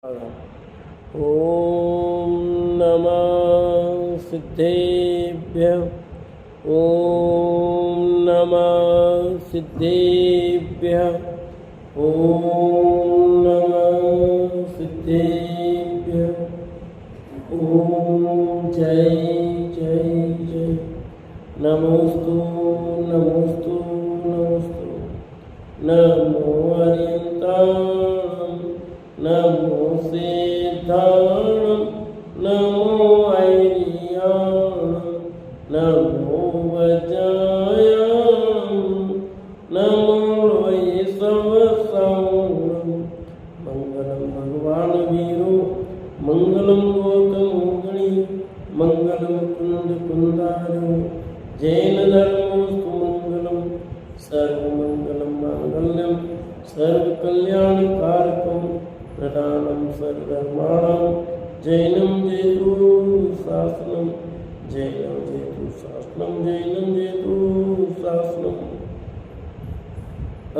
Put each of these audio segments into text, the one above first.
ओम नमः सिद्धेभ्यः। ओम नमः सिद्धेभ्यः। ओम नमः सिद्धेभ्यः। ओम जय जय जय। नमोस्तु नमोस्तु नमोस्तु। नमो अरिहन्ताणं नमो सिद्धाणं नमो ऐर्याणं नमो वज्रायाणं नमो वैष्णवसाणं। मंगलम भगवान वीरो मंगलम गौतमोगणी मंगलम कुंद कुंदारो जैन धर्मोस्तु मंगलम सर्वमंगलम मांगल्यम सर्वकल्याणकारकं प्रधानं सर्वधर्माणां जैनं जयतु शासनं जैनं जयतु शासनं जैनं जयतु शासनं।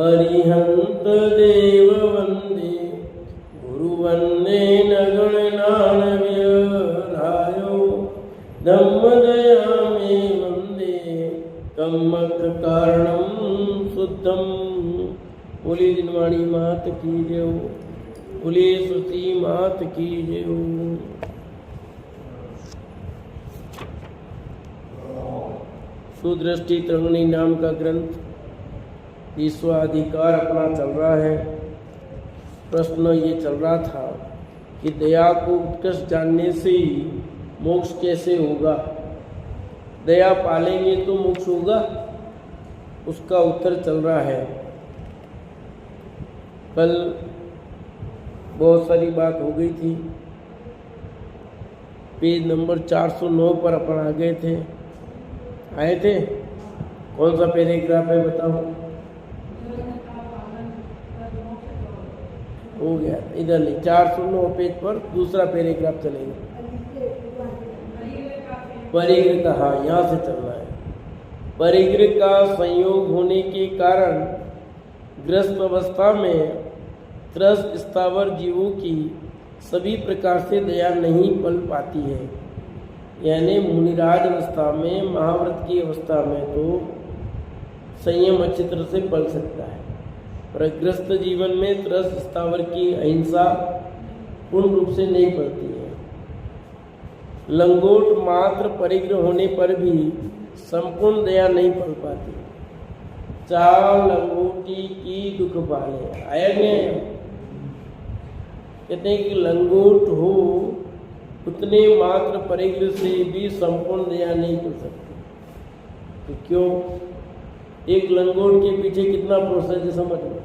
अरिहंत देव वंदे गुरुवंदे नगणनानव्यरायो धम्मदयामे वंदे कम्मककारणं शुद्धं। बोली जिनवाणी मात की जय। बोली सुती मात की जय। सुदृष्टि तरंगिणी नाम का ग्रंथ ईश्वराधिकार अपना चल रहा है। प्रश्न ये चल रहा था कि दया को उत्कृष्ट जानने से ही मोक्ष कैसे होगा, दया पालेंगे तो मोक्ष होगा, उसका उत्तर चल रहा है। कल बहुत सारी बात हो गई थी। पेज नंबर 409 पर अपन आ गए थे, आए थे। कौन सा पैराग्राफ है बताओ? हो गया, इधर नहीं, 409 पेज पर दूसरा पैराग्राफ चलेगा। परिग्रह का, हाँ यहाँ से चलना है। परिग्रह का संयोग होने के कारण ग्रस्त अवस्था में त्रस्त स्थावर जीवों की सभी प्रकार से दया नहीं पल पाती है। यानी मुनिराज अवस्था में, महाव्रत की अवस्था में तो संयम अच्छी तरह से पल सकता है, पर ग्रस्त जीवन में त्रस्त स्थावर की अहिंसा पूर्ण रूप से नहीं पलती है। लंगोट मात्र परिग्रह होने पर भी संपूर्ण दया नहीं पल पाती। चार लंगोटी की दुख पाले आया गया। कहते हैं कि लंगोट हो उतने मात्र परिग्रह से भी संपूर्ण दया नहीं कर सकते। तो क्यों? एक लंगोट के पीछे कितना प्रोसेस है समझ लो।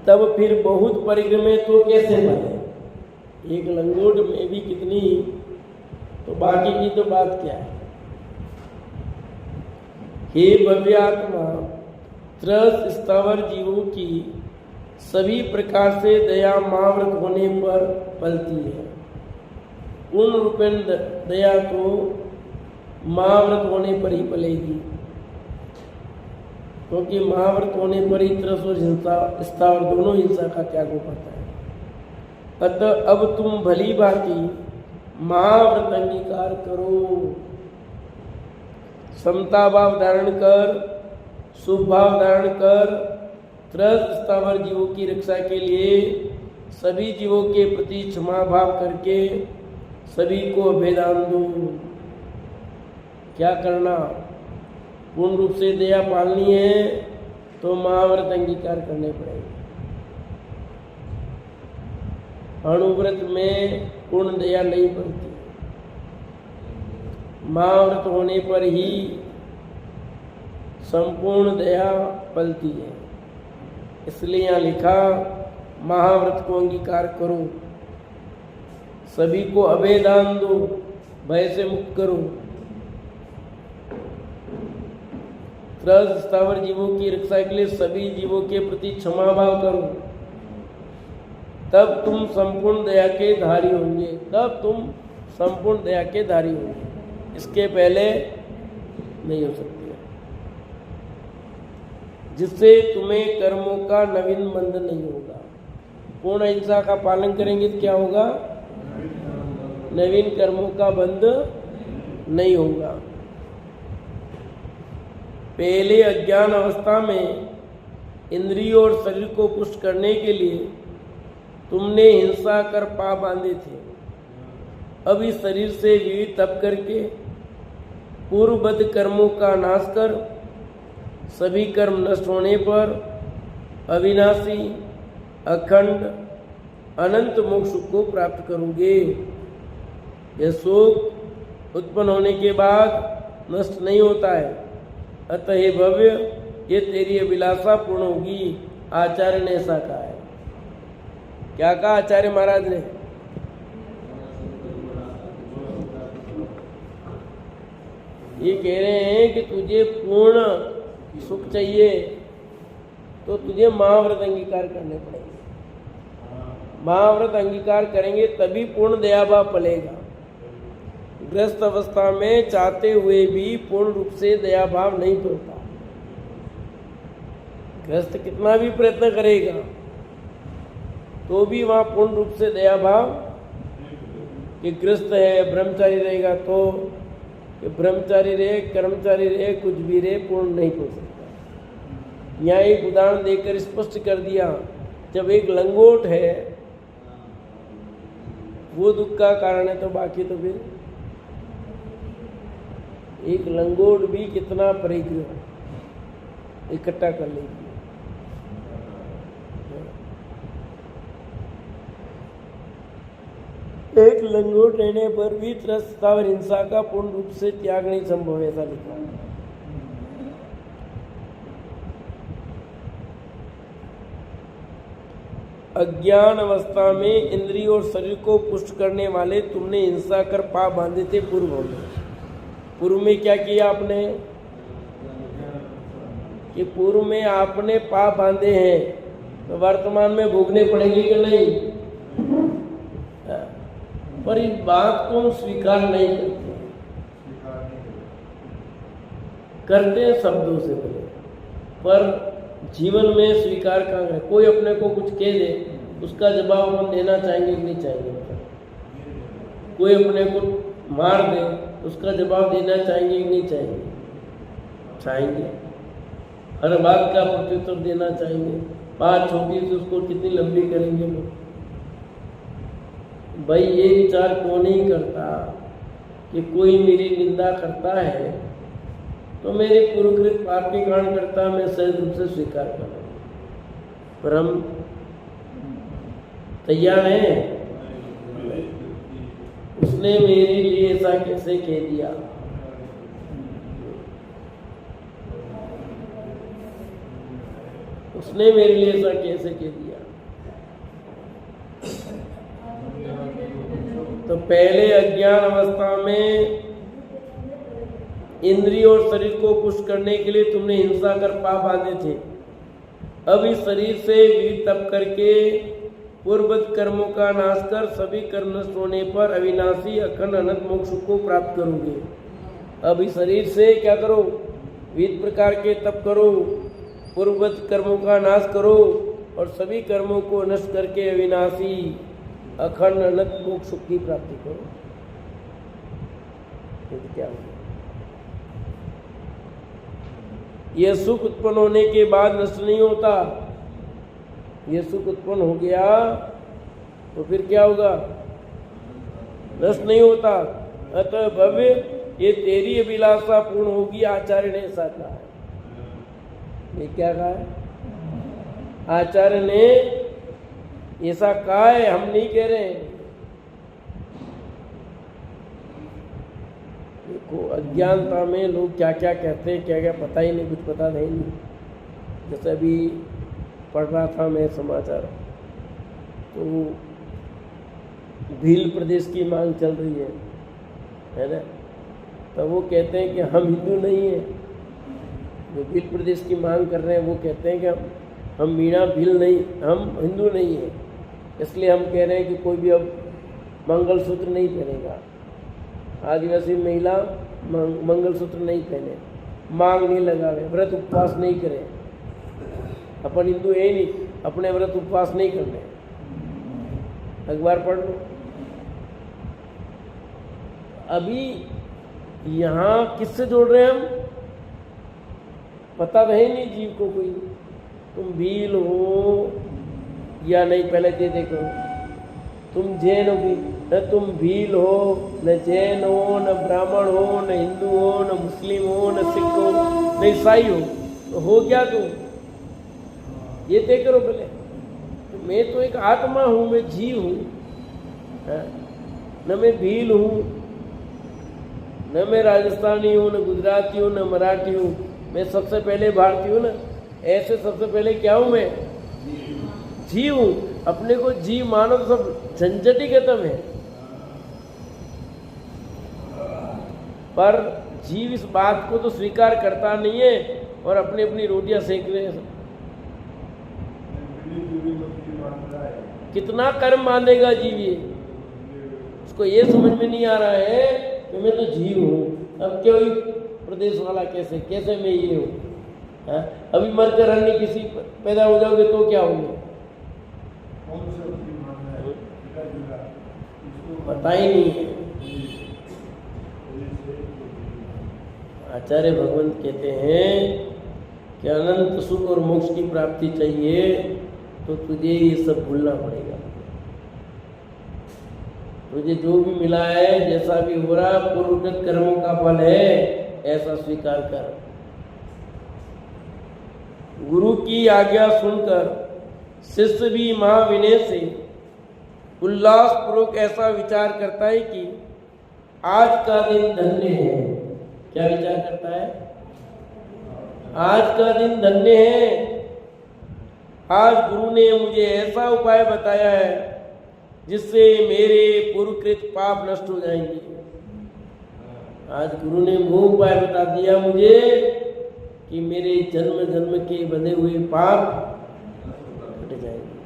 तब फिर बहुत परिग्रह में तो कैसे बने? एक लंगोट में भी कितनी, तो बाकी की तो बात क्या है। हे भव्यात्मा, त्रस्त स्थावर जीवों की सभी प्रकार से दया महाव्रत होने पर पलती है। पूर्ण रूपेण दया तो महाव्रत होने पर ही पलेगी, क्योंकि महाव्रत होने पर ही त्रस्त और हिंसा स्थावर दोनों हिंसा का त्याग हो पाता है। अतः अब तुम भली भांति महाव्रत अंगीकार करो, समता भाव धारण कर, शुभ भाव धारण कर, त्रस्त स्थावर जीवों की रक्षा के लिए सभी जीवों के प्रति क्षमा भाव करके सभी को अभेदान दो। क्या करना? पूर्ण रूप से दया पालनी है तो महाव्रत अंगीकार करने पड़ेंगे। अणुव्रत में पूर्ण दया नहीं पड़ती, महाव्रत होने पर ही संपूर्ण दया पलती है। इसलिए यहाँ लिखा महाव्रत को अंगीकार करो, सभी को अभेदान दो, भय से मुक्त करो, त्रस्त स्थावर जीवों की रक्षा के लिए सभी जीवों के प्रति क्षमा भाव करो, तब तुम संपूर्ण दया के धारी होंगे। तब तुम संपूर्ण दया के धारी होंगे, इसके पहले नहीं हो सकती है। जिससे तुम्हें कर्मों का नवीन बंध नहीं होगा। पूर्ण अहिंसा का पालन करेंगे तो क्या होगा? नवीन कर्मों का बंध नहीं होगा। पहले अज्ञान अवस्था में इंद्रियों और शरीर को पुष्ट करने के लिए तुमने हिंसा कर पाप बांधे थे। अब इस शरीर से विविध तप करके पूर्वबद्ध कर्मों का नाश कर सभी कर्म नष्ट होने पर अविनाशी अखंड अनंत मोक्ष को प्राप्त करोगे। यह शोक उत्पन्न होने के बाद नष्ट नहीं होता है। अतः हे भव्य, ये तेरी अभिलाषा पूर्ण होगी। आचार्य ने ऐसा कहा है। क्या कहा आचार्य महाराज ने? ये कह रहे हैं कि तुझे पूर्ण सुख चाहिए तो तुझे महाव्रत अंगीकार करने पड़ेंगे। महाव्रत अंगीकार करेंगे तभी पूर्ण दयाभाव पलेगा। ग्रस्त अवस्था में चाहते हुए भी पूर्ण रूप से दयाभाव नहीं पलता। ग्रस्त कितना भी प्रयत्न करेगा तो भी वहां पूर्ण रूप से दयाभाव, कि ग्रस्त है ब्रह्मचारी रहेगा तो, कि ब्रह्मचारी रहे कर्मचारी रहे कुछ भी रहे, पूर्ण नहीं हो सकता। यहाँ एक उदाहरण देकर स्पष्ट कर दिया। जब एक लंगोट है वो दुख का कारण है तो बाकी तो फिर एक लंगोट भी कितना परिग्रह इकट्ठा कर लेगी। एक लंगोट रहने पर भी त्रस्त और हिंसा का पूर्ण रूप से त्याग नहीं संभव, ऐसा लिखा है। अज्ञान अवस्था में इंद्रिय और शरीर को पुष्ट करने वाले तुमने हिंसा कर पाप बांधे थे पूर्व में। पूर्व में क्या किया आपने? कि पूर्व में आपने पाप बांधे हैं तो वर्तमान में भोगने पड़ेंगे कि नहीं? पर इस बात को हम स्वीकार नहीं करते हैं शब्दों से बोले, पर जीवन में स्वीकार कहाँ है? कोई अपने को कुछ कह दे उसका जवाब हम देना चाहेंगे कि नहीं चाहेंगे? कोई अपने को मार दे उसका जवाब देना चाहेंगे कि नहीं चाहेंगे? चाहेंगे। हर बात का प्रत्युत्तर देना चाहेंगे। बात छोटी सी उसको कितनी लंबी करेंगे वो। भाई ये विचार क्यों नहीं करता कि कोई मेरी निंदा करता है तो मेरे पूर्वकृत पाप के कारण करता, मैं सहज रूप से स्वीकार कर रहा हूं। पर हम तैयार हैं? उसने मेरे लिए ऐसा कैसे कह दिया? उसने मेरे लिए ऐसा कैसे कह दिया? तो पहले अज्ञान अवस्था में इंद्रिय और शरीर को पुष्ट करने के लिए तुमने हिंसा कर पाप बांधे थे। अब इस शरीर से विविध तप करके पूर्ववत कर्मों का नाश कर सभी कर्म नष्ट होने पर अविनाशी अखंड अनंत मोक्ष को प्राप्त करोगे। अब इस शरीर से क्या करो? विविध प्रकार के तप करो, पूर्ववत कर्मों का नाश करो और सभी कर्मों को नष्ट करके अविनाशी अखंड अनंत मोक्ष की प्राप्ति करो। तो क्या होगा? यह सुख उत्पन्न होने के बाद नष्ट नहीं होता। यह सुख उत्पन्न हो गया तो फिर क्या होगा? नष्ट नहीं होता। अतः भव्य, ये तेरी अभिलाषा पूर्ण होगी। आचार्य ने ऐसा कहा है। ये क्या कहा है? आचार्य ने ऐसा कहा है, हम नहीं कह रहे हैं। देखो अज्ञानता में लोग क्या क्या कहते हैं, क्या क्या पता ही नहीं, कुछ पता नहीं। जैसे अभी पढ़ रहा था मैं समाचार, तो भील प्रदेश की मांग चल रही है ना? तो वो कहते हैं कि हम हिंदू नहीं हैं। जो भील प्रदेश की मांग कर रहे हैं वो कहते हैं कि हम मीणा भील नहीं, हम हिंदू नहीं हैं, इसलिए हम कह रहे हैं कि कोई भी अब मंगलसूत्र नहीं पहनेगा। आदिवासी महिला मंगलसूत्र नहीं पहने, मांग नहीं लगावे, व्रत उपवास नहीं करे, अपन हिंदू है ही नहीं, अपने व्रत उपवास नहीं करने। अखबार पढ़ लो। अभी यहाँ किससे जोड़ रहे हैं हम? पता तो है नहीं जीव को कोई। तुम भील हो या नहीं, पहले ये देखो। तुम जैन हो भी न, तुम भील हो न, जैन हो न, ब्राह्मण हो न, हिंदू हो न, मुस्लिम हो न, सिख हो न, ईसाई हो क्या तुम? ये तय करो पहले। तो मैं तो एक आत्मा हूं, मैं जीव हूं, न मैं भील हूं, न मैं राजस्थानी हूं, न गुजराती हूं, न मराठी हूं। मैं सबसे पहले भारतीय हूं ना। ऐसे सबसे पहले क्या हूं मैं? जीव हूं। अपने को जीव मानो तो सब झंझट ही खत्म है। पर जीव इस बात को तो स्वीकार करता नहीं है और अपनी अपनी रोटियां सेक रहे हैं। कितना कर्म बांधेगा जीव? ये उसको ये समझ में नहीं आ रहा है कि मैं तो जीव हूं। अब क्यों प्रदेश वाला कैसे मैं ये हूं? अभी मरकर अन्य किसी पैदा हो जाओगे तो क्या होंगे? पता ही नहीं है। आचार्य भगवंत कहते हैं कि अनंत सुख और मोक्ष की प्राप्ति चाहिए तो तुझे ये सब भूलना पड़ेगा। तुझे जो भी मिला है, जैसा भी हो रहा, पूर्वकृत कर्मों का फल है, ऐसा स्वीकार कर। गुरु की आज्ञा सुनकर शिष्य भी महाविनय से उल्लास पूर्वक ऐसा विचार करता है कि आज का दिन धन्य है। क्या विचार करता है? आज का दिन धन्य है। आज गुरु ने मुझे ऐसा उपाय बताया है जिससे मेरे पूर्वकृत पाप नष्ट हो जाएंगे। आज गुरु ने वो उपाय बता दिया मुझे कि मेरे जन्म जन्म के बंधे हुए पाप कट जाएंगे।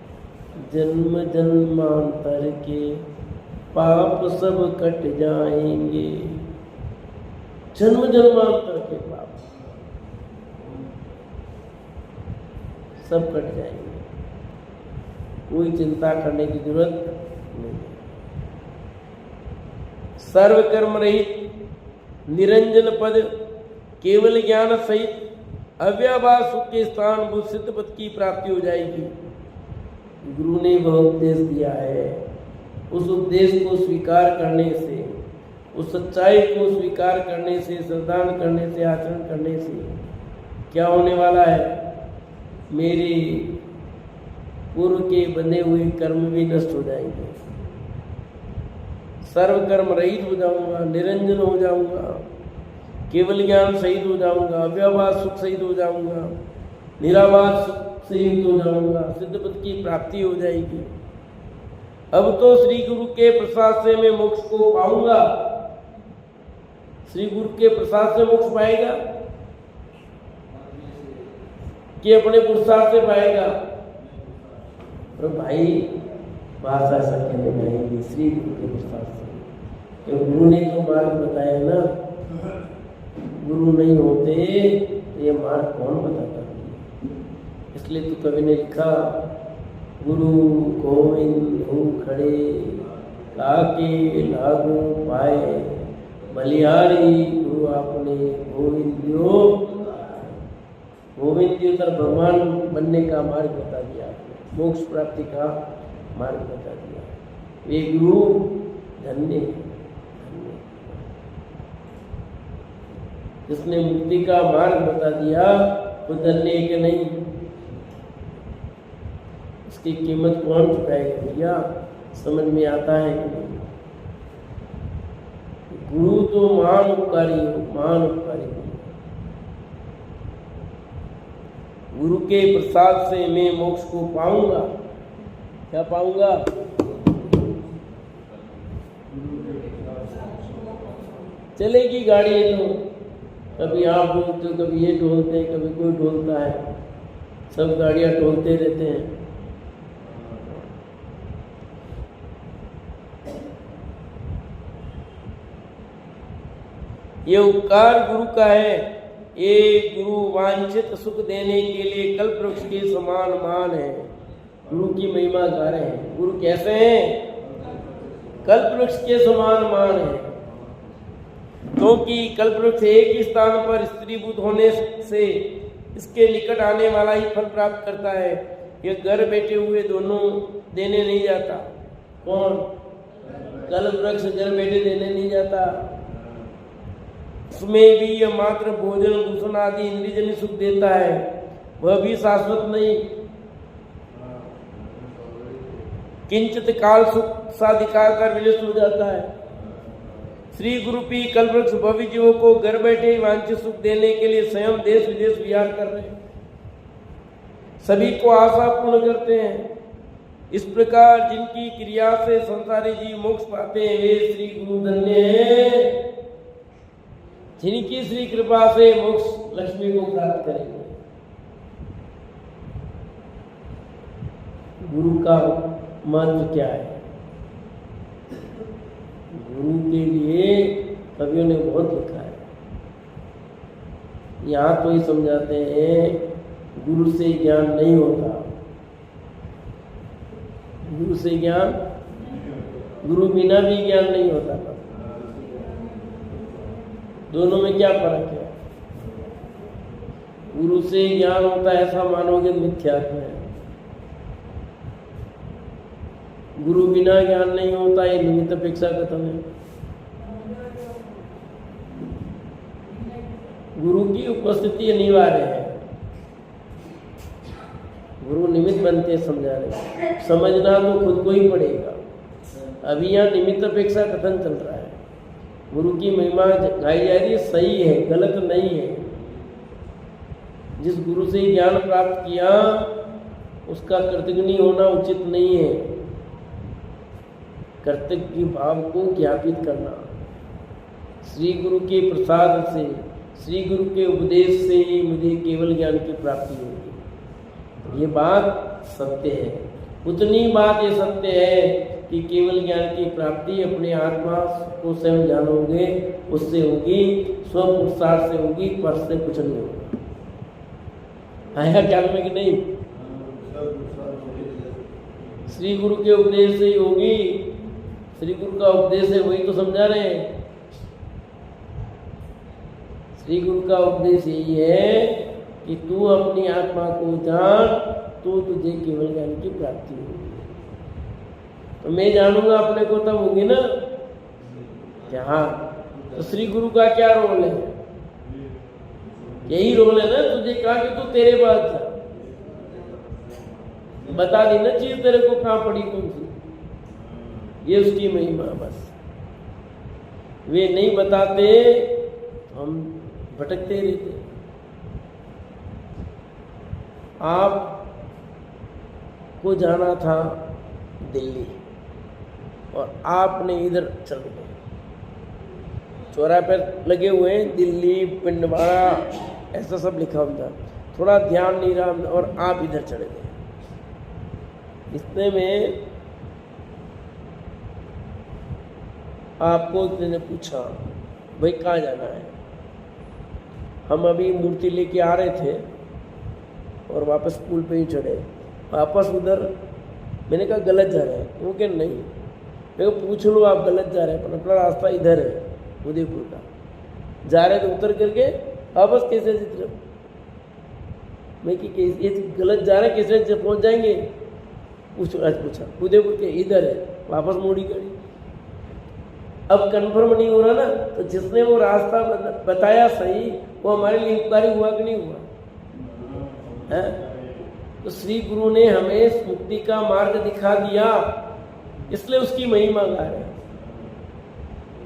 जन्म जन्मांतर के पाप सब कट जाएंगे। जन्म जन्मांतर के पाप सब कट जाएंगे। कोई चिंता करने की जरूरत नहीं। सर्व कर्म रहित निरंजन पद केवल ज्ञान सहित अव्यवहार सुख के स्थान बुद्ध सिद्ध पद की प्राप्ति हो जाएगी। गुरु ने वह उपदेश दिया है। उस उपदेश को स्वीकार करने से, उस सच्चाई को स्वीकार करने से, श्रद्धान करने से, आचरण करने से क्या होने वाला है? मेरे पूर्व के बने हुए कर्म भी नष्ट हो जाएंगे। सर्व कर्म रहित हो जाऊंगा, निरंजन हो जाऊंगा, केवल ज्ञान सहित हो जाऊंगा, अव्यवहार सुख सहित हो जाऊंगा, निरावास सुख सहित हो जाऊंगा, सिद्ध पद की प्राप्ति हो जाएगी। अब तो श्री गुरु के प्रसाद से मैं मोक्ष को पाऊंगा। श्री गुरु के प्रसाद से मोक्ष पाएगा कि अपने पुरुषार्थ से पाएगा? तो भाई भाषा सकते नहीं, श्री गुरु के प्रसाद से। क्योंकि गुरु ने तो मार्ग बताया ना। गुरु नहीं होते तो ये मार्ग कौन बताता? इसलिए तो कवि ने लिखा, गुरु गोविंद हो खड़े लाके लागू पाए, बलिहारी गुरु आपने गोविंद दियो। गोविंद दियो तर भगवान बनने का मार्ग बता दिया आपने, मोक्ष प्राप्ति का मार्ग बता दिया। वे गुरु धन्य धन्य। जिसने मुक्ति का मार्ग बता दिया वो धन्य है कि नहीं? उसकी कीमत कौन चुकाएगा भैया? समझ में आता है कि नहीं? गुरु तो महान उपकारी हो, महान उपकारी हो। गुरु के प्रसाद से मैं मोक्ष को पाऊंगा। क्या पाऊंगा? चलेगी गाड़ी है तो कभी आप ढोलते हो, कभी ये ढोलते हैं, कभी कोई ढोलता है, सब गाड़ियां ढोलते रहते हैं। ये उपकार गुरु का है ये गुरु वांछित सुख देने के लिए कल्प वृक्ष के समान मान है। गुरु की महिमा गा रहे हैं। गुरु कैसे हैं? कल्प वृक्ष के समान मान है, क्योंकि कल्प वृक्ष एक ही स्थान पर स्त्रीभूत होने से इसके निकट आने वाला ही फल प्राप्त करता है। ये घर बैठे हुए दोनों देने नहीं जाता। कौन? कल्प वृक्ष घर बैठे देने नहीं जाता। उसमें भी यह मात्र भोजन भूषण आदि इंद्रियजन्य सुख देता है, वह भी शाश्वत नहीं। किंचित काल सुख साधिकार कर विलुप्त हो जाता है। श्री गुरुपी कल्पवृक्ष भव्य जीवों को घर बैठे ही वांछित सुख देने के लिए स्वयं देश विदेश विहार कर रहे हैं, सभी को आशा पूर्ण करते हैं। इस प्रकार जिनकी क्रिया से संसारी जीव मोक्ष पाते हैं, वे श्री गुरु धन्य हैं, जिनकी श्री कृपा से मोक्ष लक्ष्मी को प्राप्त करेंगे। गुरु का महत्व क्या है? गुरु के लिए कवियों ने बहुत लिखा है। यहाँ तो ही समझाते हैं गुरु से ज्ञान नहीं होता। गुरु से ज्ञान, गुरु बिना भी ज्ञान नहीं होता। दोनों में क्या फर्क है? गुरु से ज्ञान होता है ऐसा मानोगे मिथ्यात्व है। गुरु बिना ज्ञान नहीं होता, ये निमित्त अपेक्षा कथन है। गुरु की उपस्थिति अनिवार्य है। गुरु निमित्त बनते समझा रहे, समझना तो खुद को ही पड़ेगा। अभी यहाँ निमित्त अपेक्षा कथन चल रहा है। गुरु की महिमा गाई जा रही है, सही है, गलत नहीं है। जिस गुरु से ज्ञान प्राप्त किया उसका कृतज्ञ होना उचित नहीं है। कर्तव्य भाव को ज्ञापित करना, श्री गुरु के प्रसाद से, श्री गुरु के उपदेश से ही मुझे केवल ज्ञान की प्राप्ति होगी। ये बात सत्य है। उतनी बात ये सत्य है कि केवल ज्ञान की प्राप्ति अपने आत्मा को स्वयं जानोगे उससे होगी, स्व पुरुषार्थ से होगी, पर से कुछ नहीं होगा। आया ख्याल में कि नहीं? श्री गुरु के उपदेश से ही होगी। श्री गुरु का उपदेश है, वही तो समझा रहे हैं। श्री गुरु का उपदेश यही है कि तू अपनी आत्मा को जान, तो तुझे केवल ज्ञान की प्राप्ति होगी। तो मैं जानूंगा अपने को तब होगी ना। क्या? हाँ, तो श्री गुरु का क्या रोल है? यही रोल है ना। तुझे कहा कि तू तेरे पास जा, बता दी ना चीज तेरे को कहाँ पड़ी कौन सी। ये उसकी महिमा। बस वे नहीं बताते, हम भटकते रहते। आप को जाना था दिल्ली और आपने इधर चल गए। चौराहे पर लगे हुए हैं दिल्ली, पिंडवाड़ा, ऐसा सब लिखा होता। थोड़ा ध्यान नहीं रहा और आप इधर चले गए। इतने में आपको किसी ने पूछा, भाई कहाँ जाना है? हम अभी मूर्ति लेके आ रहे थे और वापस पुल पे ही चढ़े। वापस उधर मैंने कहा गलत जा रहे हैं। क्योंकि नहीं, मेरे को पूछ लो आप गलत जा रहे हैं, पर अपना रास्ता इधर है उदयपुर का। जा रहे तो उतर करके वापस कैसे मैं कि ये गलत जा रहे हैं, कैसे पहुँच जाएंगे? पूछा उदयपुर के इधर है, वापस मोड़ी गाड़ी। अब कंफर्म नहीं हो रहा ना, तो जिसने वो रास्ता बताया सही, वो हमारे लिए उपकारी हुआ कि नहीं हुआ है? तो श्री गुरु ने हमें मुक्ति का मार्ग दिखा दिया, इसलिए उसकी महिमा गा रहे हैं।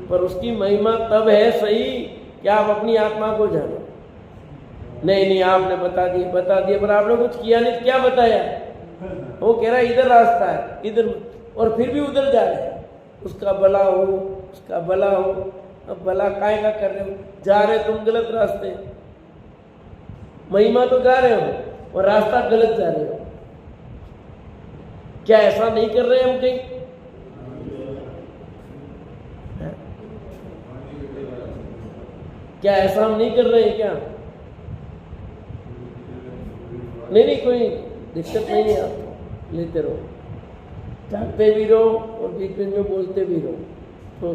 पर उसकी महिमा तब है सही कि आप अपनी आत्मा को जानो। नहीं, आपने बता दिया, पर आपने कुछ किया नहीं। क्या बताया? वो कह रहा है इधर रास्ता है, इधर, और फिर भी उधर जा रहे हैं। उसका भला हो, उसका भला हो। अब भला काहे का कर रहे हो? जा रहे तुम गलत रास्ते, महिमा तो गा रहे हो और रास्ता गलत जा रहे हो। क्या ऐसा नहीं कर रहे हम कहीं? क्या ऐसा हम नहीं कर रहे हैं क्या? नहीं नहीं, कोई दिक्कत नहीं है, आप लेते रहो, जागते भी रहो और बीच बीच में बोलते भी रहो, तो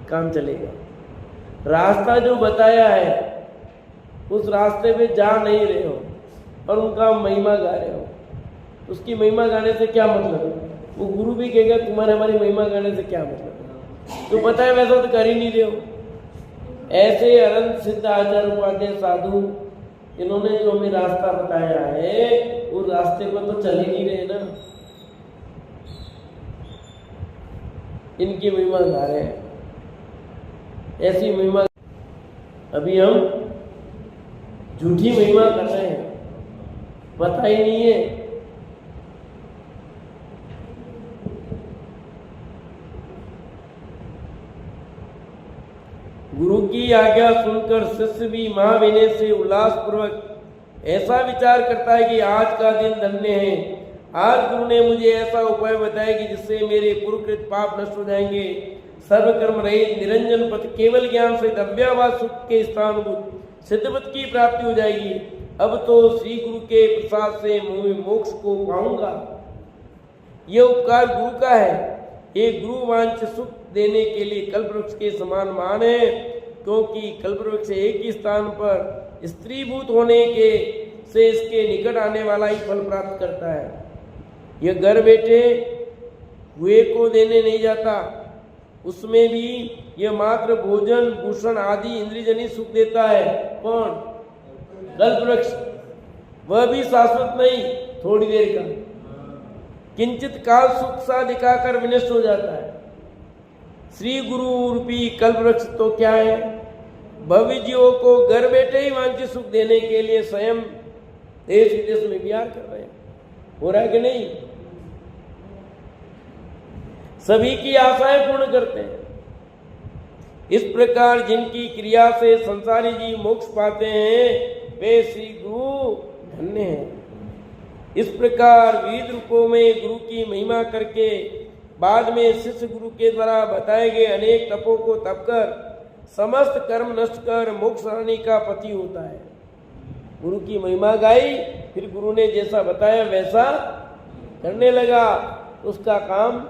काम चलेगा। रास्ता जो बताया है उस रास्ते पे जा नहीं रहे हो और उनका महिमा गा रहे हो, उसकी महिमा गाने से क्या मतलब? वो गुरु भी कहेगा तुम्हारे हमारी महिमा गाने से क्या मतलब? तो पता है वैसा तो कर ही नहीं रहे हो। ऐसे अनंत सिद्ध आचार्य उपाध्याय साधु, इन्होंने जो हमें रास्ता बताया है उस रास्ते पर तो चल ही नहीं रहे ना, इनकी महिमा गा रहे हैं। ऐसी महिमा, अभी हम झूठी महिमा कर रहे हैं, पता ही नहीं है। गुरु की आज्ञा सुनकर शिष्य भी महाविनय से उल्लास पूर्वक ऐसा विचार करता है कि आज का दिन धन्य है, आज गुरु ने मुझे ऐसा उपाय बताया कि जिससे मेरे पूर्वकृत पाप नष्ट हो जाएंगे, सर्वकर्म रहित निरंजन पथ केवल ज्ञान से अव्यवहार सुख के स्थानभूत सिद्धपद की प्राप्ति हो जाएगी। अब तो श्री गुरु के प्रसाद से मोक्ष को पाऊंगा। ये उपकार गुरु का है। ये गुरु वांछित सुख देने के लिए कल्पवृक्ष के समान मान है, क्योंकि कल्पवृक्ष एक ही स्थान पर स्त्रीभूत होने के से इसके निकट आने वाला ही फल प्राप्त करता है। यह घर बैठे हुए को देने नहीं जाता, उसमें भी यह मात्र भोजन भूषण आदि इंद्रियजनित सुख देता है। कौन? कल्पवृक्ष। वह भी शाश्वत नहीं, थोड़ी देर का, किंचित काल सुख सा दिखाकर विनष्ट हो जाता है। श्री गुरु रूपी कल्पवृक्ष तो क्या है? भव्य जीवों को घर बैठे ही वांछित सुख देने के लिए स्वयं देश विदेश में विहार कर रहे हैं। हो रहा है कि नहीं? सभी की आशाएं पूर्ण करते हैं। इस प्रकार जिनकी क्रिया से संसारी जीव मोक्ष पाते हैं वे श्री गुरु धन्य हैं। इस प्रकार विविध रूपों में गुरु की महिमा करके बाद में शिष्य गुरु के द्वारा बताए गए अनेक तपों को तप कर समस्त कर्म नष्ट कर मोक्ष रानी का पति होता है। गुरु की महिमा गाई, फिर गुरु ने जैसा बताया वैसा करने लगा, उसका काम।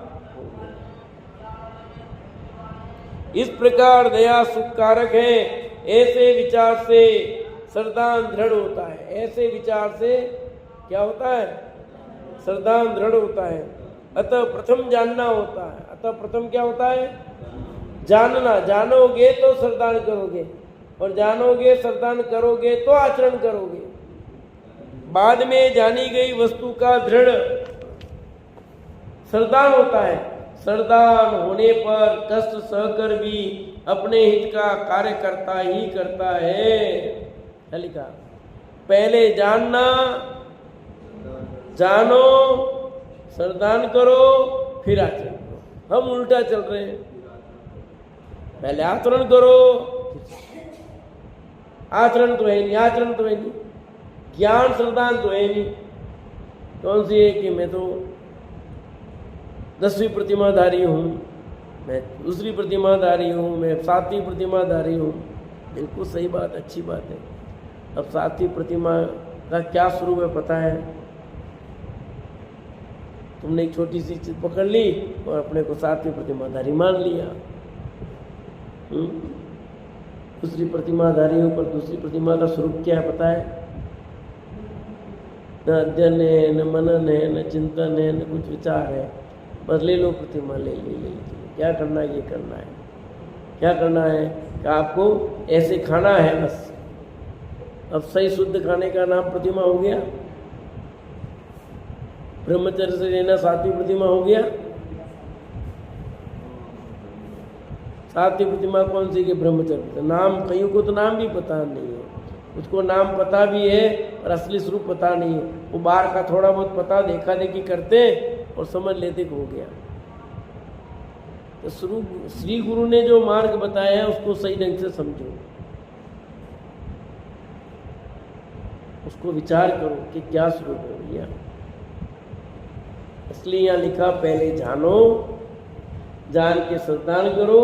इस प्रकार दया सुख कारक है। ऐसे विचार से श्रद्धान दृढ़ होता है। ऐसे विचार से क्या होता है? श्रद्धान दृढ़ होता है। अतः प्रथम जानना होता है। अतः प्रथम क्या होता है? जानना। जानोगे तो श्रद्धान करोगे, और जानोगे श्रद्धान करोगे तो आचरण करोगे। बाद में जानी गई वस्तु का दृढ़ श्रद्धान होता है। श्रद्धान होने पर कष्ट सहकर भी अपने हित का कार्य करता ही करता है। क्या लिखा? पहले जानना, जानो, श्रद्धान करो, फिर आचरण करो। हम उल्टा चल रहे हैं। पहले आचरण करो, आचरण तो है नहीं, आचरण तो है नहीं, ज्ञान श्रद्धान तो है नहीं। कौन सी है कि मैं तो 10वीं प्रतिमाधारी हूँ, मैं दूसरी प्रतिमाधारी हूँ, मैं 7वीं प्रतिमाधारी हूँ। बिल्कुल सही बात, अच्छी बात है। अब 7वीं प्रतिमा का क्या स्वरूप है पता है? तुमने एक छोटी सी चीज पकड़ ली और अपने को 7वीं प्रतिमाधारी मान लिया। दूसरी प्रतिमाधारियों पर दूसरी प्रतिमा का स्वरूप क्या है पता है? न अध्ययन है, न मनन है, न चिंतन है, न कुछ विचार है। बस ले लो प्रतिमा, ले ली। क्या करना है? ये करना है। क्या करना है कि आपको ऐसे खाना है बस। अब सही शुद्ध खाने का नाम प्रतिमा हो गया। ब्रह्मचर्य से रहना 7वीं प्रतिमा हो गया। 7वीं प्रतिमा कौन सी? कि ब्रह्मचर्य। नाम कईयों को तो नाम भी पता नहीं है, उसको नाम पता भी है और असली स्वरूप पता नहीं है। वो बाहर का थोड़ा बहुत पता देखा देखी करते और समझ लेते कि हो गया। तो श्री गुरु ने जो मार्ग बताया है उसको सही ढंग से समझो, उसको विचार करो कि क्या स्वरूप है भैया। इसलिए यहाँ लिखा पहले जानो, जान के श्रद्धान करो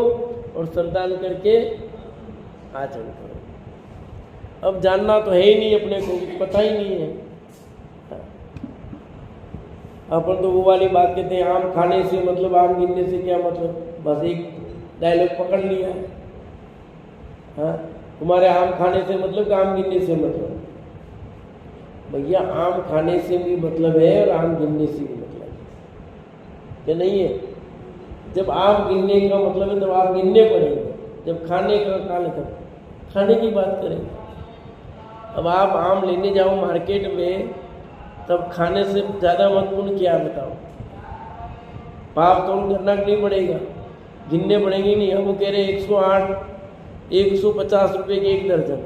और श्रद्धान करके आचरण करो। अब जानना तो है ही नहीं, अपने को पता ही नहीं है। अपन तो वो वाली बात कहते हैं, आम खाने से मतलब आम गिनने से क्या मतलब, बस एक डायलॉग पकड़ लिया है। हाँ, तुम्हारे आम खाने से मतलब आम गिनने से मतलब, भैया आम खाने से भी मतलब है और आम गिनने से भी मतलब है, क्या नहीं है? जब आम गिनने का मतलब है तब आम गिनने पड़ेंगे, जब खाने का काल तब खाने की बात करेंगे। अब आप आम लेने जाओ मार्केट में, तब खाने से ज़्यादा महत्वपूर्ण क्या बताओ? पाप तो करना नहीं पड़ेगा, गिनने पड़ेंगे नहीं। हम वो कह रहे 108 150 रुपये के एक दर्जन,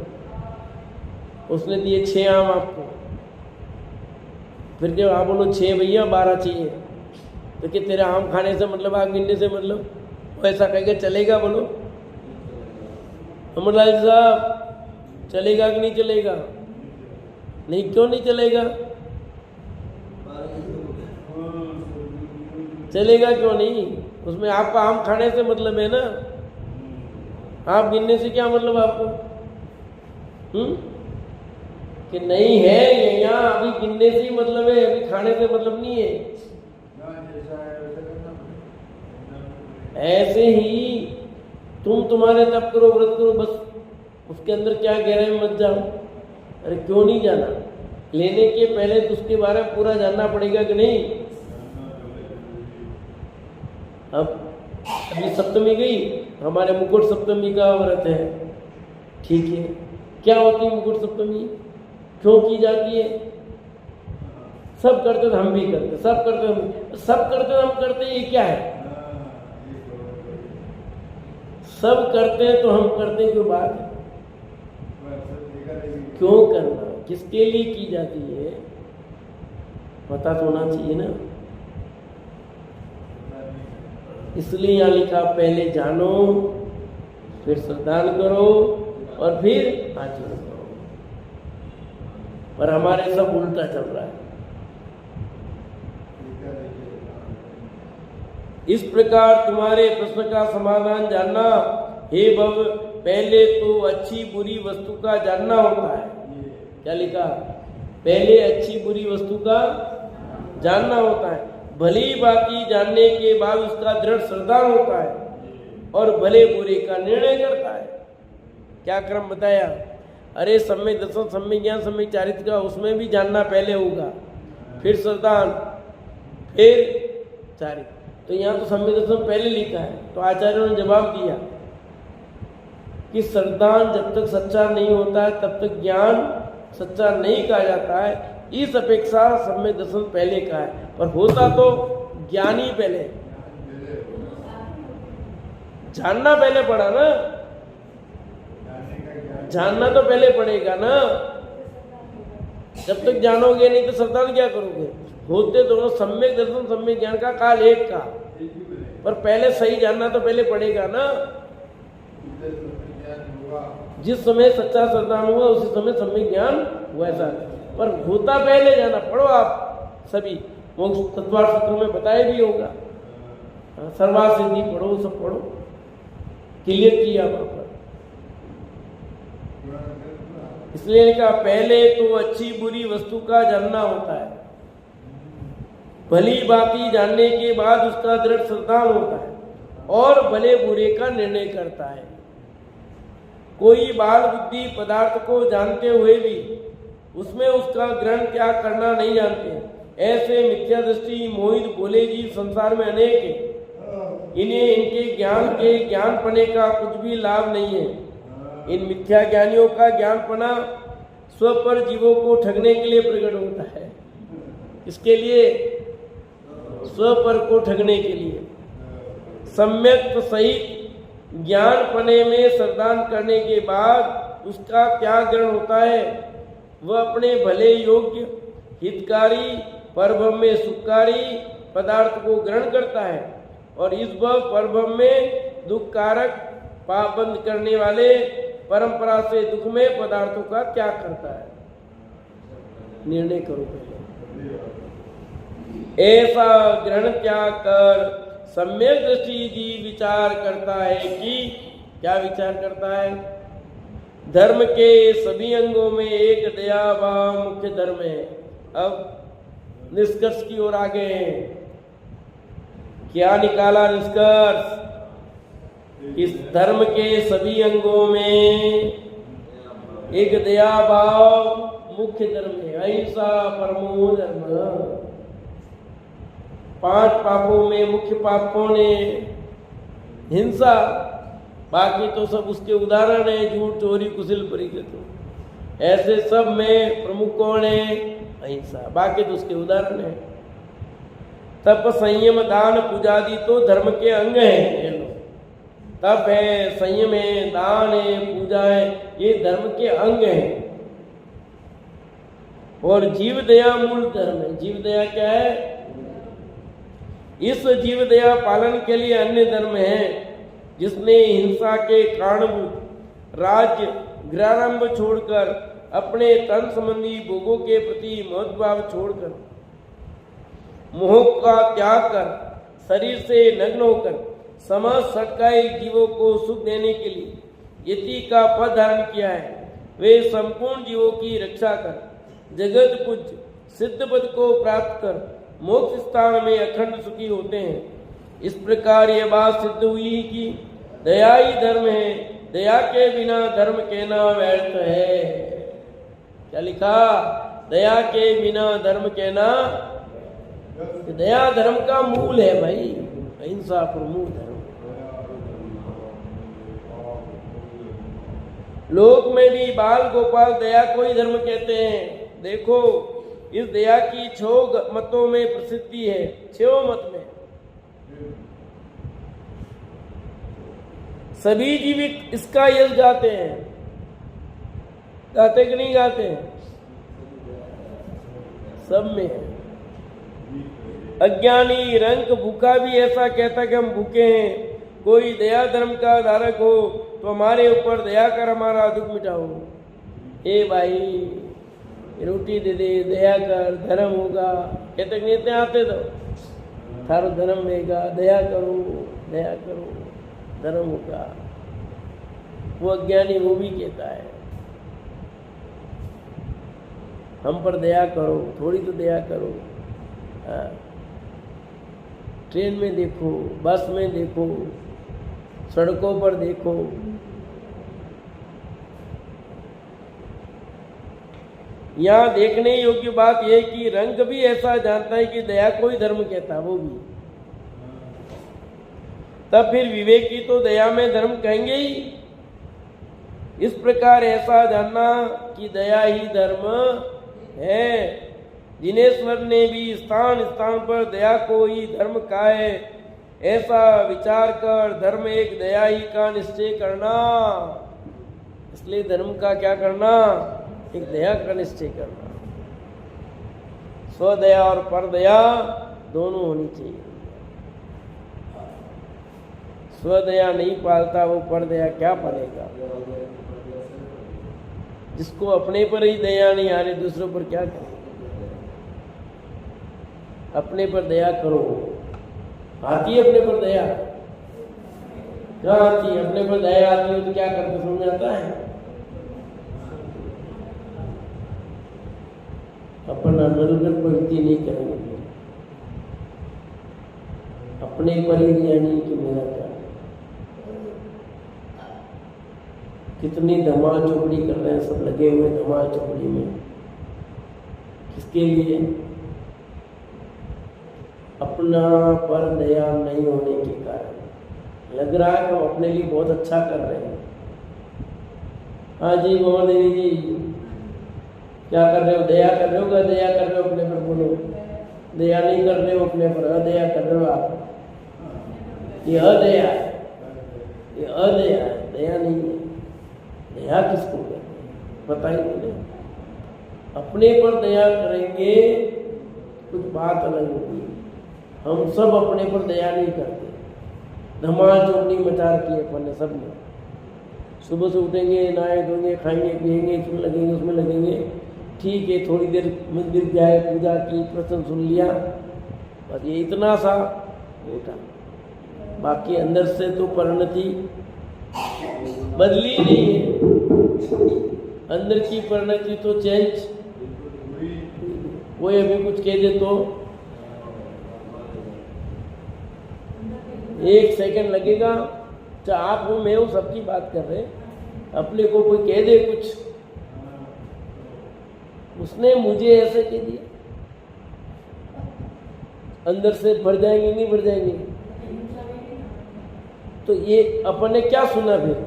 उसने दिए 6 आम आपको, फिर जब आप बोलो 6 भैया 12 चाहिए, तो क्या तेरे आम खाने से मतलब आम गिनने से मतलब? वो ऐसा कहेगा चलेगा? बोलो अमरलाल साहब, चलेगा कि नहीं चलेगा? नहीं, क्यों नहीं चलेगा? चलेगा क्यों नहीं? उसमें आपका आम खाने से मतलब है ना, आप गिनने से क्या मतलब आपको? कि नहीं है, यहाँ अभी गिनने से ही मतलब है, अभी खाने से मतलब नहीं है। ऐसे ही तुम तुम्हारे तप करो, व्रत करो, बस उसके अंदर क्या गहराई में मत जाओ। अरे क्यों नहीं जाना? लेने के पहले तो उसके बारे में पूरा जानना पड़ेगा कि नहीं? अब अभी सप्तमी गई, हमारे मुकुट सप्तमी का व्रत है, ठीक है। क्या होती है मुकुट सप्तमी, क्यों की जाती है? सब करते तो हम भी करते, सब करते हम करते, ये क्या है? सब करते हैं तो हम करते, क्यों बात है? क्यों करना, किसके लिए की जाती है, पता तो होना चाहिए ना। इसलिए यहाँ लिखा, पहले जानो, फिर श्रद्धान करो और फिर आचरण करो। पर हमारे सब उल्टा चल रहा है। इस प्रकार तुम्हारे प्रश्न का समाधान जानना, हे भव, पहले तो अच्छी बुरी वस्तु का जानना होता है। क्या लिखा? पहले अच्छी बुरी वस्तु का जानना होता है, भली बाकी जानने के बाद उसका दृढ़ श्रद्धा होता है और भले बुरे का निर्णय करता है। क्या क्रम बताया? अरे सम्यक दर्शन, सम्यक ज्ञान, सम्यक चारित्र का, उसमें भी जानना पहले होगा, फिर श्रद्धान, फिर चारित्र। तो यहाँ तो सम्यक दर्शन पहले लिखा है। तो आचार्यों ने जवाब दिया कि श्रद्धान जब तक सच्चा नहीं होता है तब तक ज्ञान सच्चा नहीं कहा जाता है। इस अपेक्षा सम्यक दर्शन पहले का है, पर होता तो ज्ञान ही पहले, जानना पहले पड़ा ना, जानना तो पहले पड़ेगा ना। जब तक जानोगे नहीं तो श्रद्धा क्या करोगे? होते दोनों, सम्यक दर्शन सम्यक ज्ञान का काल एक का, पर पहले सही जानना तो पहले पड़ेगा ना। जिस समय सच्चा श्रद्धा हुआ उसी समय सम्यक ज्ञान हुआ, ऐसा। पर होता पहले जाना। पढ़ो आप सभी, मोक्ष तत्वार्थ सूत्र में बताया भी होगा, सर्वा सिद्धि पढ़ो, सब पढ़ो, क्लियर किया वहां पर। इसलिए कहा पहले तो अच्छी बुरी वस्तु का जानना होता है, भली बाकी जानने के बाद उसका दृढ़ श्रद्धा होता है और भले बुरे का निर्णय करता है। कोई बाल बुद्धि पदार्थ को जानते हुए भी उसमें उसका ग्रहण त्याग करना नहीं जानते। ऐसे मिथ्या दृष्टि मोहित भोले जीव संसार में अनेक है। इन्हें इनके ज्ञान के ज्ञानपने का कुछ भी लाभ नहीं है। इन मिथ्या ज्ञानियों का ज्ञानपना स्व पर जीवों को ठगने के लिए प्रकट होता है। इसके लिए स्व पर को ठगने के लिए सम्यक सहित ज्ञानपने में श्रद्धान करने के बाद उसका त्याग ग्रहण होता है। वह अपने भले योग्य हितकारी परभव में सुखकारी पदार्थ को ग्रहण करता है और इस परभव में दुखकारक पाबंद करने वाले परंपरा से दुख में पदार्थों का त्याग करता है। निर्णय करो पहले। ऐसा ग्रहण त्याग कर सम्यक दृष्टि जीव विचार करता है कि, क्या विचार करता है? धर्म के सभी अंगों में एक दया भाव मुख्य धर्म है अब निष्कर्ष की ओर आ गए हैं। क्या निकाला निष्कर्ष? इस धर्म के सभी अंगों में एक दया भाव मुख्य धर्म है। अहिंसा परमो धर्म। 5 पापों में मुख्य पाप कौन है? हिंसा। बाकी तो सब उसके उदाहरण है, झूठ, चोरी, कुशिल, परिग्रह। ऐसे सब में प्रमुख कौन है? अहिंसा। बाकी तो उसके उदाहरण है। तप, संयम, दान, पूजादि तो धर्म के अंग हैं। तप है, संयम है, दान है, पूजा है, ये धर्म के अंग हैं। और जीव दया मूल धर्म है। जीव दया क्या है? इस जीव दया पालन के लिए अन्य धर्म है, जिसने हिंसा के कारणभूत राज्य गृहारंभ छोड़कर अपने तन संबंधी भोगों के प्रति महत्भाव छोड़कर मोह का त्याग कर शरीर से नग्न होकर समस्त सटकाई जीवों को सुख देने के लिए यति का पद धारण किया है। वे संपूर्ण जीवों की रक्षा कर जगत कुछ सिद्ध पद को प्राप्त कर मोक्ष स्थान में अखंड सुखी होते हैं। इस प्रकार यह बात सिद्ध हुई कि दया ही धर्म है, दया के बिना धर्म कहना व्यर्थ है। क्या लिखा? दया के बिना धर्म कहना। दया धर्म का मूल है भाई। अहिंसा प्रमुख धर्म। लोक में भी बाल गोपाल दया को ही धर्म कहते हैं। देखो, इस दया की 6 मतों में प्रसिद्धि है। 6 मत में सभी जीवित इसका यश गाते हैं। गाते कि नहीं गाते? सब में है। अज्ञानी रंक भूखा भी ऐसा कहता कि हम भूखे हैं। कोई दया धर्म का धारक हो तो हमारे ऊपर दया कर हमारा दुख मिटाओ। ए भाई, रोटी दे दे, दया कर, धर्म होगा। कहते नहीं आते तो थारो धर्म रहेगा, दया करो, दया करो, धर्म होगा। वो अज्ञानी वो भी कहता है हम पर दया करो, थोड़ी तो दया करो। ट्रेन में देखो, बस में देखो, सड़कों पर देखो, यहाँ देखने योग्य बात यह कि रंग भी ऐसा जानता है कि दया को ही धर्म कहता है वो भी। तब फिर विवेकी तो दया में धर्म कहेंगे ही। इस प्रकार ऐसा जानना कि दया ही धर्म है। जिनेश्वर ने भी स्थान स्थान पर दया को ही धर्म कहा है। ऐसा विचार कर धर्म एक दया ही का निश्चय करना। इसलिए धर्म का क्या करना? एक दया का निश्चय करना। स्वदया और परदया दोनों होनी चाहिए। स्वदया नहीं पालता वो परदया क्या पालेगा? जिसको अपने पर ही दया नहीं आ रही, दूसरों पर क्या करे? अपने पर दया करो। आती है अपने पर दया? क्या आती है? अपने पर दया आती है तो क्या करते समझ आता है? अपना नलगन प्रवृत्ति नहीं करेंगे, अपने पर ही दया नहीं कि मेरा क्या। कितनी धमाल चौकड़ी कर रहे हैं, सब लगे हुए धमाल चौकड़ी में। किसके लिए? अपना पर दया नहीं होने के कारण लग रहा है कि हम अपने लिए बहुत अच्छा कर रहे हैं। हाँ जी मोहन देवी जी, क्या कर रहे हो? दया कर रहे हो? क्या दया कर रहे हो अपने पर? बोलो। दया नहीं कर रहे हो अपने पर, अदया कर रहे हो आप। ये अदया है, ये अदया है, दया नहीं है। दया किसको कहते हैं पता ही नहीं। अपने पर दया करेंगे कुछ बात अलग होगी। हम सब अपने पर दया नहीं करते। धमाल चौकड़ी मचा रखी है अपन ने सब ने। सुबह से उठेंगे, नहाए धोएंगे, खाएंगे पिएंगे, इसमें लगेंगे उसमें लगेंगे। ठीक है, थोड़ी देर मंदिर जाए, पूजा की, प्रसंग सुन लिया, बस ये इतना सा होता। बाकी अंदर से तो परिणति बदली नहीं है। अंदर की परिणति तो चेंज कोई अभी कुछ कह दे तो 1 सेकंड लगेगा। चाहे आप हो मैं हूं, सबकी बात कर रहे। अपने को कोई कह दे कुछ, उसने मुझे ऐसे कह दिया, अंदर से भर जाएंगे नहीं भर जाएंगे। तो ये अपन ने क्या सुना, फिर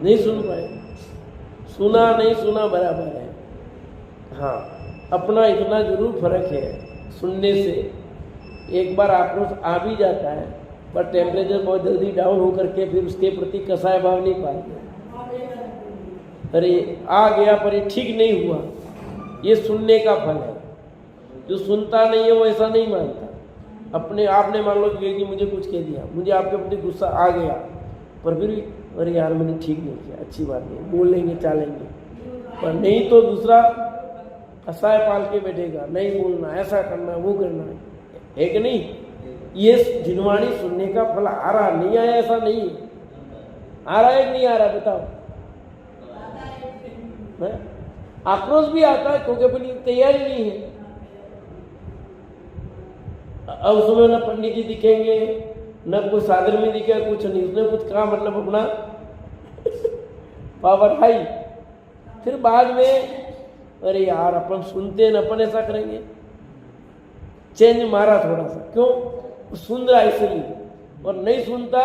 नहीं सुन पाए। सुना नहीं सुना बराबर है। हाँ, अपना इतना जरूर फर्क है सुनने से। एक बार आक्रोश आ भी जाता है, पर टेम्परेचर बहुत जल्दी डाउन होकर के फिर उसके प्रति कसाय भाव नहीं पाते। अरे आ गया पर ये ठीक नहीं हुआ, ये सुनने का फल है। जो सुनता नहीं है वो ऐसा नहीं मानता। अपने आपने मान लो कि मुझे कुछ कह दिया, मुझे आपके प्रति गुस्सा आ गया, पर फिर भी अरे यार मैंने ठीक नहीं किया, अच्छी बात नहीं, बोल लेंगे चालेंगे। पर नहीं तो दूसरा कसाय पाल के बैठेगा, नहीं बोलना, ऐसा करना, वो करना है कि नहीं। ये जिनवाणी सुनने का फल आ रहा, नहीं आया ऐसा नहीं है। आ रहा है कि नहीं आ रहा बताओ। आक्रोश भी आता है क्योंकि अपनी तैयारी नहीं है। अब उसमें न पंडित जी दिखेंगे, न कोई साधन में दिखे, कुछ नहीं। उसने कुछ कहा मतलब अपना पावर हाई। फिर बाद में अरे यार अपन सुनते हैं, अपन ऐसा करेंगे, चेंज मारा थोड़ा सा। क्यों? सुन रहा इसलिए। और नहीं सुनता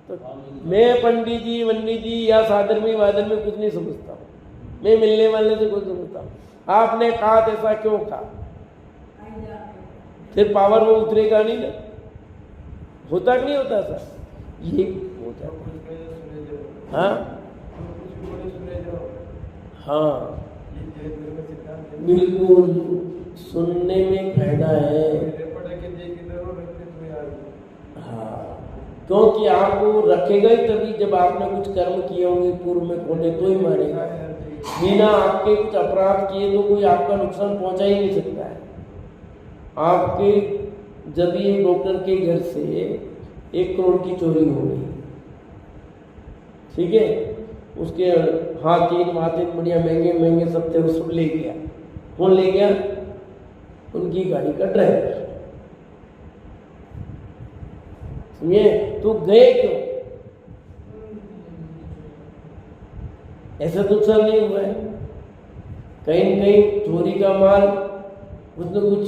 तो मैं पंडित जी वंडित जी या साधन में वादन में कुछ नहीं समझता हूँ, मैं मिलने वाले से कुछ समझता हूँ। आपने कहा तो ऐसा क्यों कहा, फिर पावर में उतरेगा नहीं ना। होता कि नहीं होता सर? ये हो जाता। हाँ हाँ बिल्कुल, सुनने में फायदा है। हाँ, क्योंकि आपको रखेगा ही तभी जब आपने कुछ कर्म किए होंगे पूर्व में खोटे, तो ही मारेगा। बिना आपके कुछ अपराध किए तो कोई आपका नुकसान पहुंचा ही नहीं सकता है। आपके जब एक डॉक्टर के घर से 1 करोड़ की चोरी हो गई, ठीक है, उसके हाथीन वाथीन बढ़िया महंगे महंगे सब थे, वो सब ले गया। कौन ले गया? उनकी गाड़ी का ड्राइवर। सुनिए, तो गए क्यों? ऐसा तो नुकसान नहीं हुआ है। कहीं न कहीं चोरी का माल कुछ न कुछ,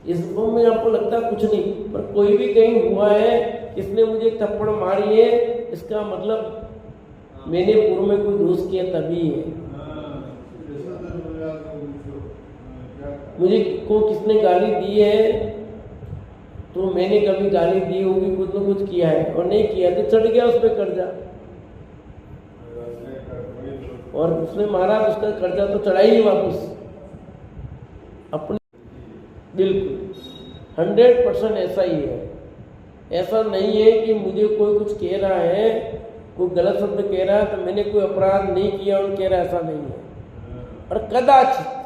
इसमें आपको लगता है कुछ नहीं, पर कोई भी कहीं हुआ है, किसने मुझे थप्पड़ मारी है, इसका मतलब मैंने पूर्व में कोई दोष किया तभी है। मुझे को किसने गाली दी है, तो मैंने कभी गाली दी होगी, कुछ न कुछ किया है, और नहीं किया तो चढ़ गया उस पर कर्जा, और उसने मारा उसका कर्जा तो चढ़ाई ही वापस अपने। बिल्कुल 100% ऐसा ही है। ऐसा नहीं है कि मुझे कोई कुछ कह रहा है, कोई गलत शब्द कह रहा है तो मैंने कोई अपराध नहीं किया और कह रहा, ऐसा नहीं है। और कदाचित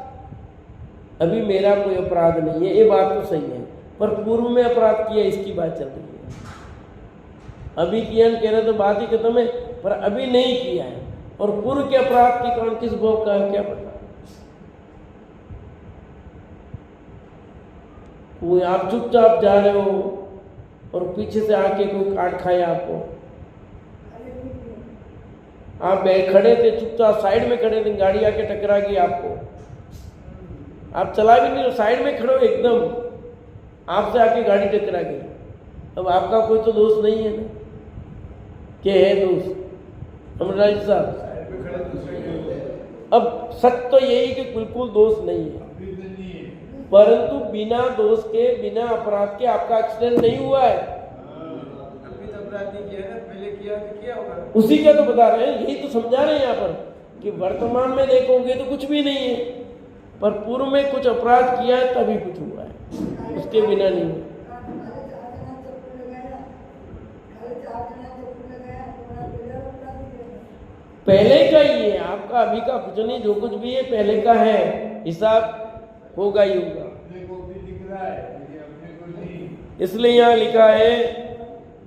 अभी मेरा कोई अपराध नहीं है, ये बात तो सही है, पर पूर्व में अपराध किया इसकी बात चल रही है। अभी किया कह रहे तो बात ही खत्म है, पर अभी नहीं किया है। और पूर्व के अपराध के कारण किस भोग का है क्या पता। कोई आप चुपचाप जा रहे हो और पीछे से आके कोई काट खाया आपको, आप खड़े थे चुपचाप साइड में खड़े थे, गाड़ी आके टकरा गई आपको, आप चला भी नहीं, साइड में खड़े हो एकदम, आपसे आके गाड़ी टकरा गई। अब आपका कोई तो दोष नहीं है ना, क्या है दोष अमरराज साहब? अब सच तो यही कि बिल्कुल दोष नहीं है, परंतु बिना दोष के बिना अपराध के आपका एक्सीडेंट नहीं हुआ है। उसी का तो बता रहे हैं, यही तो समझा रहे हैं यहाँ पर कि वर्तमान में देखोगे तो कुछ भी नहीं है, पर पूर्व में कुछ अपराध किया है तभी कुछ हुआ है, उसके बिना नहीं हुआ। पहले का ही है आपका, अभी का कुछ नहीं, जो कुछ भी है पहले का है, हिसाब होगा ही होगा। इसलिए यहाँ लिखा है,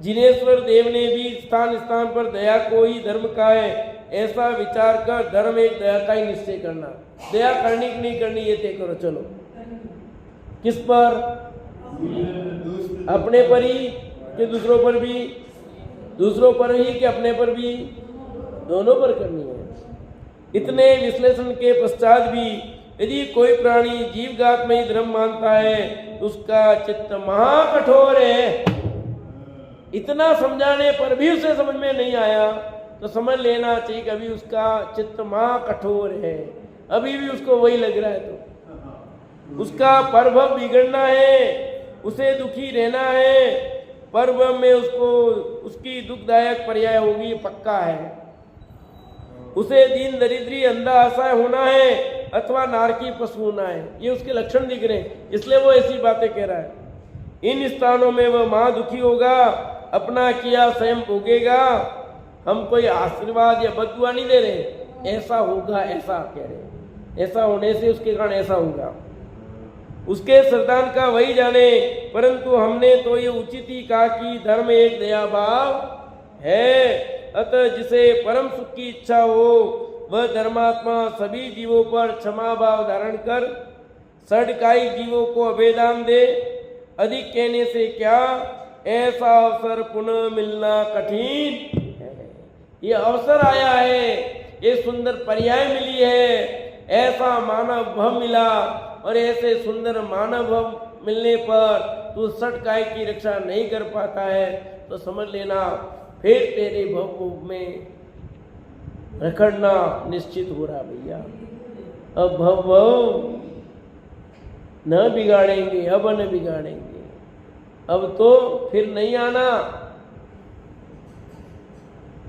जिनेश्वर देव ने भी स्थान स्थान पर दया को ही धर्म का है, ऐसा विचार कर धर्म एक दया का ही निश्चय करना। दया करनी कि नहीं करनी ये तय करो। चलो किस पर? अपने पर ही कि दूसरों पर भी? दूसरों पर ही कि अपने पर भी? दोनों पर करनी है। इतने विश्लेषण के पश्चात भी यदि कोई प्राणी जीवघात में ही धर्म मानता है तो उसका चित्त महाकठोर है। इतना समझाने पर भी उसे समझ में नहीं आया तो समझ लेना चाहिए कि अभी उसका चित्त महाकठोर है, अभी भी उसको वही लग रहा है। तो उसका परभव बिगड़ना है, उसे दुखी रहना है, परभव में उसको उसकी दुखदायक पर्याय होगी, पक्का है। उसे दीन दरिद्री अंधा असहाय होना है अथवा नारकी पशु होना है, ये उसके लक्षण दिख रहे हैं, इसलिए वो ऐसी बातें कह रहा है। इन स्थानों में वह महा दुखी होगा, अपना किया स्वयं भोगेगा। हम कोई आशीर्वाद या बददुआ नहीं दे रहे, ऐसा होगा ऐसा कह रहे, ऐसा होने से उसके कारण ऐसा होगा। उसके श्रद्धान का वही जाने, परंतु हमने तो ये उचित ही कहा कि धर्म एक दया भाव है। अतः जिसे परम सुख की इच्छा हो वह धर्मात्मा सभी जीवों पर क्षमा भाव धारण कर षडकाई जीवों को अभेदान दे। अधिक कहने से क्या, ऐसा अवसर पुनः मिलना कठिन है। ये अवसर आया है, ये सुंदर पर्याय मिली है, ऐसा मानव भव मिला और ऐसे सुंदर मानव भव मिलने पर तू षडकाई की रक्षा नहीं कर पाता है तो समझ लेना फिर तेरे भव में रखड़ना निश्चित हो रहा भैया। अब भव न बिगाड़ेंगे, अब न बिगाड़ेंगे, अब तो फिर नहीं आना।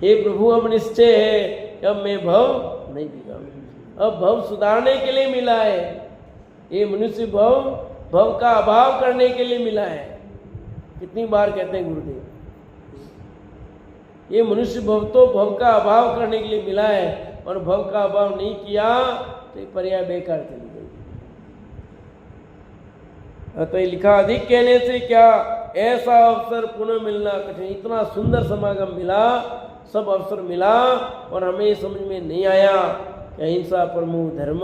हे प्रभु अब निश्चय है कि अब मैं भव नहीं बिगाड़ूंगा। अब भव सुधारने के लिए मिला है, ये मनुष्य भव का अभाव करने के लिए मिला है। कितनी बार कहते हैं गुरुदेव, ये मनुष्य भव का अभाव करने के लिए मिला है और भव का अभाव नहीं किया तो ये पर्याय बेकार चली गई। अतः लिखा, अधिक कहने से क्या, ऐसा अवसर पुनः मिलना कठिन। इतना सुंदर समागम मिला, सब अवसर मिला और हमें समझ में नहीं आया कि अहिंसा परमो धर्म,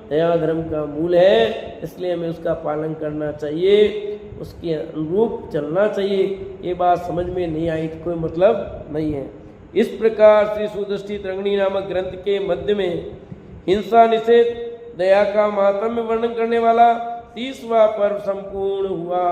दया धर्म का मूल है, इसलिए हमें उसका पालन करना चाहिए, उसके अनुरूप चलना चाहिए। ये बात समझ में नहीं आई तो कोई मतलब नहीं है। इस प्रकार श्री सुदृष्टि तरंगिणी नामक ग्रंथ के मध्य में हिंसा निषेध, दया का महात्म्य वर्णन करने वाला 30वां पर्व संपूर्ण हुआ।